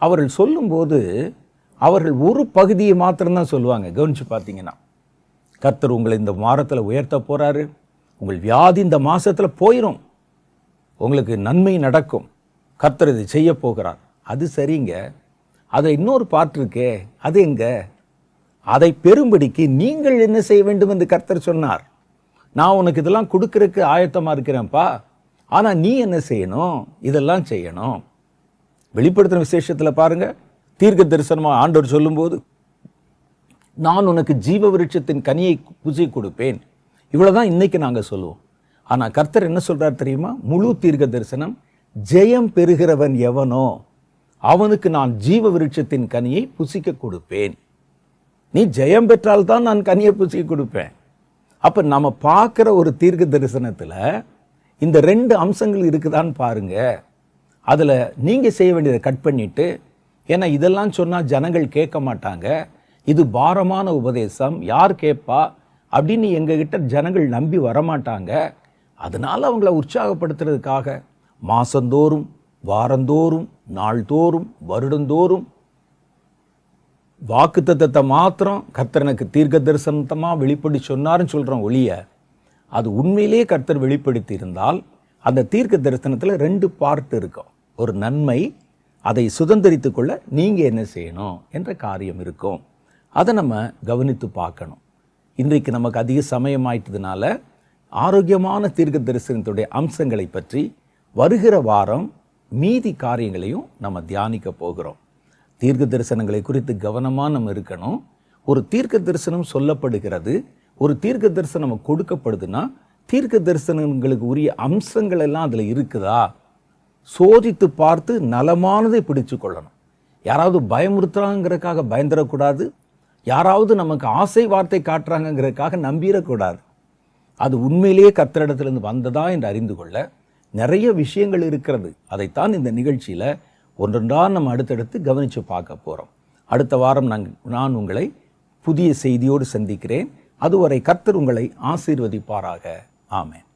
அவர்கள் சொல்லும்போது அவர்கள் ஒரு பகுதியை மாத்திரம்தான் சொல்லுவாங்க. கவனித்து பார்த்தீங்கன்னா, கர்த்தர் உங்களை இந்த வாரத்தில் உயர்த்த போகிறாரு, உங்கள் வியாதி இந்த மாதத்தில் போயிடும், உங்களுக்கு நன்மை நடக்கும், கர்த்தர் இதை செய்ய போகிறார். அது சரிங்க. அதை இன்னொரு பாட்டு இருக்கே, அது எங்க? அதை பெறும்படிக்கு நீங்கள் என்ன செய்ய வேண்டும் என்று கர்த்தர் சொன்னார். நான் உனக்கு இதெல்லாம் கொடுக்கறதுக்கு ஆயத்தமாக இருக்கிறேன்ப்பா, ஆனால் நீ என்ன செய்யணும்? இதெல்லாம் செய்யணும். வெளிப்படுத்தின விசேஷத்தில் பாருங்க, தீர்க்க தரிசனமாக ஆண்டவர் சொல்லும்போது, நான் உனக்கு ஜீவ விருட்சத்தின் கனியை புசி கொடுப்பேன். இவ்வளோதான் இன்னைக்கு நாங்கள் சொல்லுவோம். ஆனால் கர்த்தர் என்ன சொல்கிறார் தெரியுமா? முழு தீர்க்க தரிசனம், ஜெயம் பெறுகிறவன் எவனோ அவனுக்கு நான் ஜீவ விருட்சத்தின் கனியை புசிக்க கொடுப்பேன். நீ ஜெயம் பெற்றால்தான் நான் கனியை புசிக்க கொடுப்பேன். அப்போ நம்ம பார்க்குற ஒரு தீர்க்க தரிசனத்தில் இந்த 2 அம்சங்கள் இருக்குதான்னு பாருங்க. அதில் நீங்கள் செய்ய வேண்டியதை கட் பண்ணிவிட்டு, ஏன்னா இதெல்லாம் சொன்னால் ஜனங்கள் கேட்க மாட்டாங்க, இது பாரமான உபதேசம், யார் கேட்பா அப்படின்னு எங்ககிட்ட ஜனங்கள் நம்பி வரமாட்டாங்க, அதனால் அவங்கள உற்சாகப்படுத்துறதுக்காக மாதந்தோறும், வாரந்தோறும், நாள்தோறும், வருடந்தோறும் வாக்குத்தத்தத்தை மாத்திரம் கர்த்தர் எனக்கு தீர்க்க தரிசனத்தமாக வெளிப்படி சொன்னார்னு சொல்கிறோம் ஒழிய, அது உண்மையிலே கர்த்தர் வெளிப்படுத்தி இருந்தால் அந்த தீர்க்க தரிசனத்தில் 2 பார்ட் இருக்கும். ஒரு நன்மை, அதை சுதந்திரித்து கொள்ள நீங்கள் என்ன செய்யணும் என்ற காரியம் இருக்கும். அதை நம்ம கவனித்து பார்க்கணும். இன்றைக்கு நமக்கு அதிக சமயம் ஆயிட்டதுனால ஆரோக்கியமான தீர்க்க தரிசனத்துடைய அம்சங்களை பற்றி வருகிற வாரம் மீதி காரியங்களையும் நம்ம தியானிக்க போகிறோம். தீர்க்க தரிசனங்களை குறித்து கவனமாக நம்ம இருக்கணும். ஒரு தீர்க்க தரிசனம் சொல்லப்படுகிறது, ஒரு தீர்க்க தரிசனம் கொடுக்கப்படுதுன்னா தீர்க்க தரிசனங்களுக்கு உரிய அம்சங்கள் எல்லாம் அதில் இருக்குதா சோதித்து பார்த்து நலமானதை பிடிச்சு கொள்ளணும். யாராவது பயமுறுத்துறாங்கிறதுக்காக பயந்துடக்கூடாது, யாராவது நமக்கு ஆசை வார்த்தை காட்டுறாங்கிறதுக்காக நம்பிடக்கூடாது. அது உண்மையிலேயே கர்த்தரிடத்திலிருந்து வந்ததா என்று அறிந்து கொள்ள நிறைய விஷயங்கள் இருக்கிறது. அதைத்தான் இந்த நிகழ்ச்சியில் ஒன்றொன்றா நம்ம அடுத்தடுத்து கவனித்து பார்க்க போகிறோம். அடுத்த வாரம் நான் உங்களை புதிய செய்தியோடு சந்திக்கிறேன். அதுவரை கர்த்தர் உங்களை ஆசீர்வதிப்பாராக. ஆமென்.